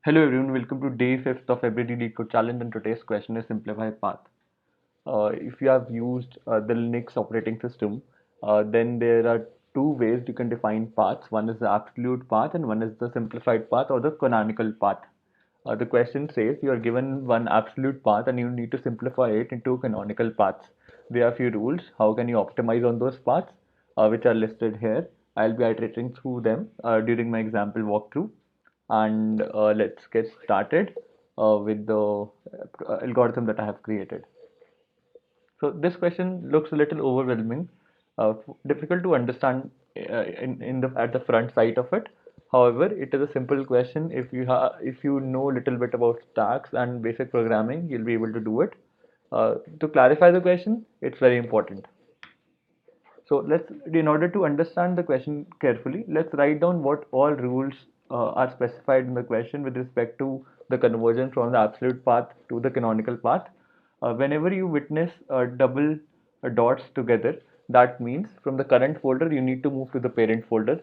Hello everyone, welcome to day 5th of Everyday Lead Code Challenge, and today's question is simplify path. If you have used the Linux operating system, then there are two ways you can define paths. One is the absolute path and one is the simplified path or the canonical path. The question says you are given one absolute path and you need to simplify it into canonical paths. There are a few rules. How can you optimize on those paths, which are listed here? I'll be iterating through them during my example walkthrough. And let's get started with the algorithm that I have created. So this question looks a little overwhelming, difficult to understand in the at the front side of it. However, it is a simple question. If you know a little bit about stacks and basic programming, you'll be able to do it. To clarify the question, it's very important. So in order to understand the question carefully, let's write down what all rules are specified in the question with respect to the conversion from the absolute path to the canonical path. Whenever you witness double dots together, that means from the current folder you need to move to the parent folder.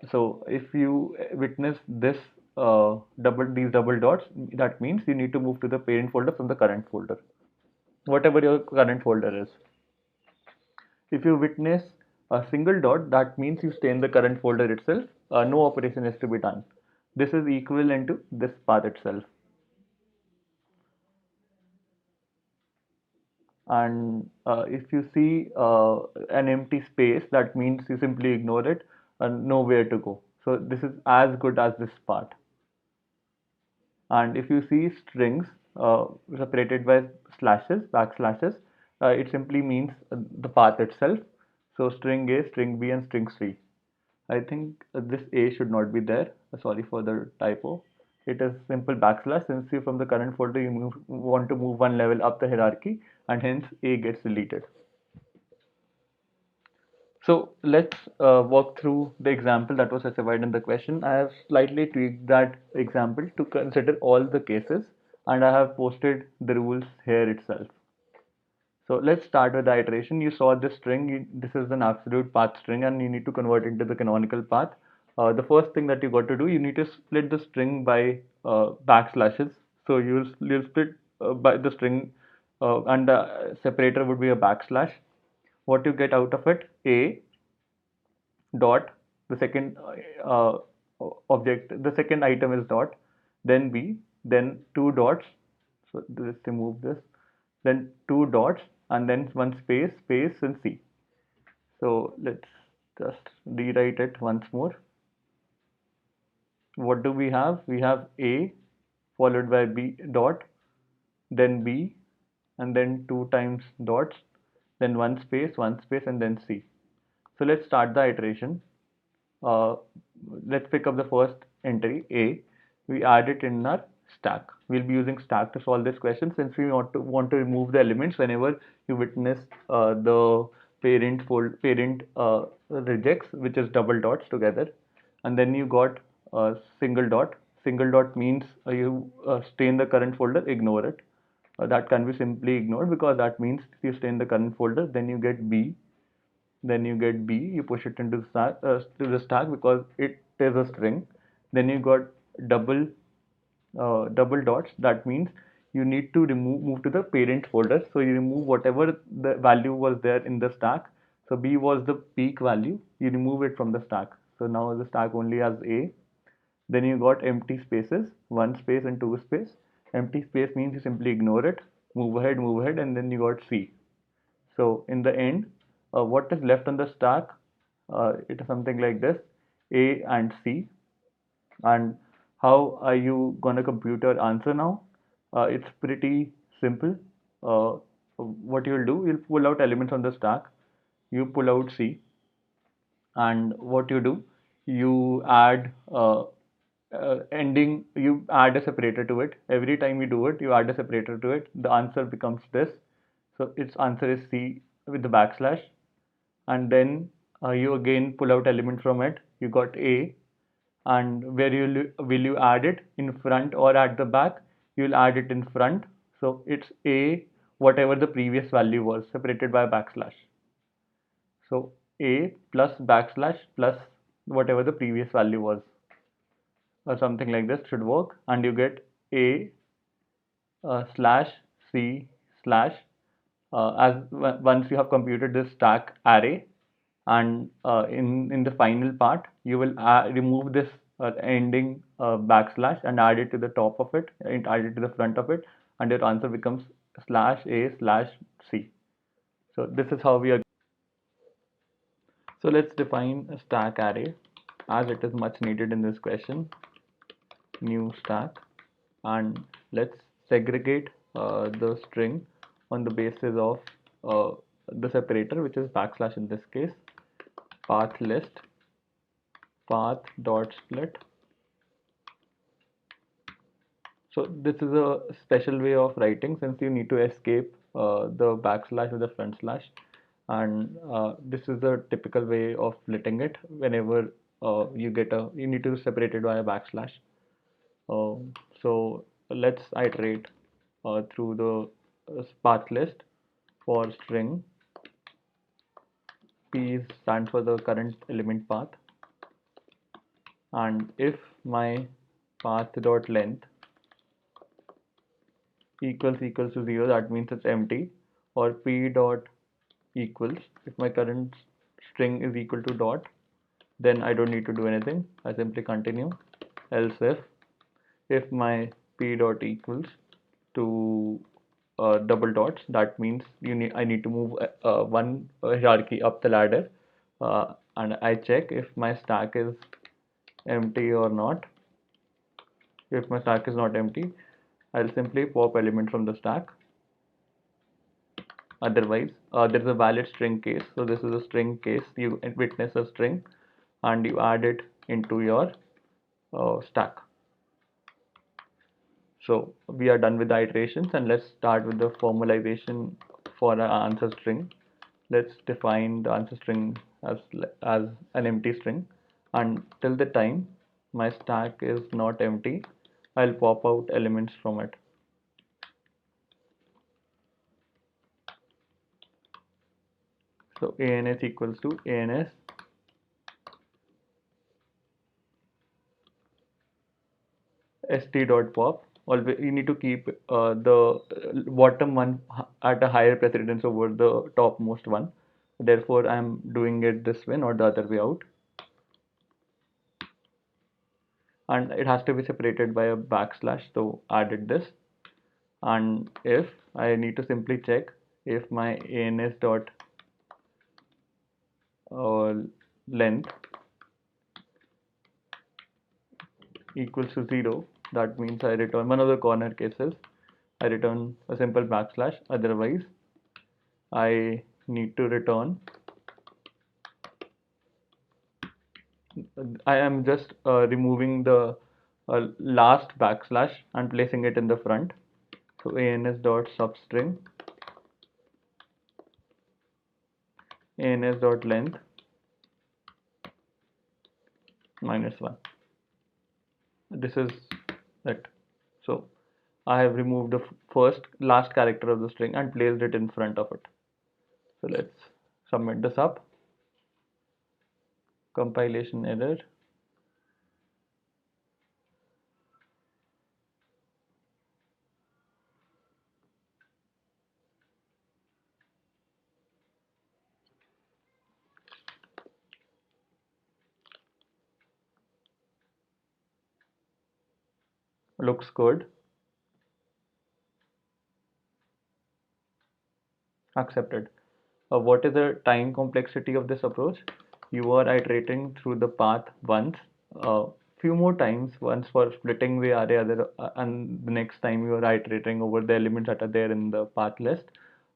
So if you witness these double dots, that means you need to move to the parent folder from the current folder, whatever your current folder is. If you witness a single dot, that means you stay in the current folder itself. No operation is to be done. This is equivalent to this path itself. And if you see an empty space, that means you simply ignore it and know where to go. So this is as good as this part. And if you see strings separated by slashes, backslashes, it simply means the path itself. So string A, string B, and string C. I think this A should not be there. Sorry for the typo. It is simple backslash since you from the current folder want to move one level up the hierarchy, and hence A gets deleted. So let's walk through the example that was specified in the question. I have slightly tweaked that example to consider all the cases, and I have posted the rules here itself. So let's start with the iteration. You saw this string. This is an absolute path string, and you need to convert it into the canonical path. The first thing that you got to do, you need to split the string by backslashes. So you'll split by the string, and the separator would be a backslash. What you get out of it, A dot, the second object, the second item is dot, then B, then two dots. So let's remove this, then two dots, and then one space, space, and C. So let's just rewrite it once more. What do we have? We have A followed by B dot, then B, and then two times dots, then one space, and then C. So let's start the iteration. Uh, let's pick up the first entry, A. We add it in our stack. We'll be using stack to solve this question since we want to remove the elements whenever you witness the parent rejects, which is double dots together, and then you got a single dot. Single dot means you stay in the current folder, ignore it. That can be simply ignored because that means if you stay in the current folder, then you get B, you push it into the stack because it is a string. Then you got double double dots. That means you need to move to the parent folder. So you remove whatever the value was there in the stack. So B was the peak value. You remove it from the stack. So now the stack only has A. Then you got empty spaces, one space and two space. Empty space means you simply ignore it, move ahead, and then you got C. So in the end, what is left on the stack? It is something like this: A and C. And how are you gonna compute your answer now? It's pretty simple. What you'll do, you'll pull out elements on the stack. You pull out C, and what you do, you add ending. You add a separator to it. Every time you do it, you add a separator to it. The answer becomes this. So its answer is C with the backslash, and then you again pull out element from it. You got A, and where will you add it, in front or at the back? You'll add it in front. So it's A whatever the previous value was separated by a backslash. So A plus backslash plus whatever the previous value was. or something like this should work, and you get A slash C slash once you have computed this stack array, and in the final part you will remove this ending backslash and add it to the top of it and add it to the front of it, and your answer becomes slash A slash C. So this is how we are. So let's define a stack array as it is much needed in this question. New stack, and let's segregate the string on the basis of the separator, which is backslash in this case, path list, path dot split. So this is a special way of writing, since you need to escape the backslash or the front slash, and this is the typical way of splitting it whenever you need to separate it by a backslash. So let's iterate through the path list for string. P stands for the current element path, and if my path dot length equals to 0, that means it's empty, or P dot equals, if my current string is equal to dot, then I don't need to do anything, I simply continue. Else if my P dot equals to double dots, that means I need to move one hierarchy up the ladder, and I check if my stack is empty or not. If my stack is not empty, I'll simply pop element from the stack. Otherwise, there is a valid string case. So this is a string case. You witness a string and you add it into your stack. So we are done with the iterations, and let's start with the formalization for our answer string. Let's define the answer string as an empty string, and till the time my stack is not empty, I'll pop out elements from it. So ans equals to ans st dot pop. Always you need to keep the bottom one at a higher precedence over the topmost one. Therefore, I am doing it this way, not the other way out. And it has to be separated by a backslash. So added this. And if I need to simply check if my ans dot uh, length equals to 0, that means I return one of the corner cases. I return a simple backslash. Otherwise, I need to return. I am just removing the last backslash and placing it in the front. So ans dot substring ans dot length -1. This is it. So I have removed the last character of the string and placed it in front of it. So let's submit this up. Compilation error. Looks good. Accepted. What is the time complexity of this approach? You are iterating through the path once, few more times, once for splitting the array, and the next time you are iterating over the elements that are there in the path list.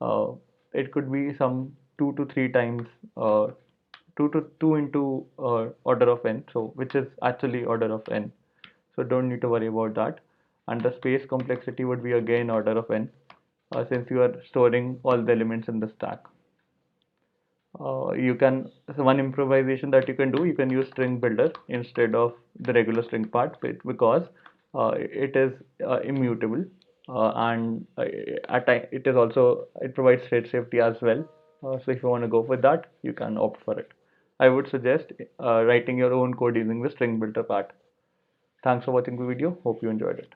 Uh, it could be some 2 to 3 times, 2 into order of n, so which is actually order of n. So don't need to worry about that. And the space complexity would be again order of n, since you are storing all the elements in the stack. So one improvisation that you can do, you can use string builder instead of the regular string part, because it is immutable, and it is also, it provides thread safety as well. So if you want to go for that, you can opt for it. I would suggest writing your own code using the string builder part. Thanks for watching the video. Hope you enjoyed it.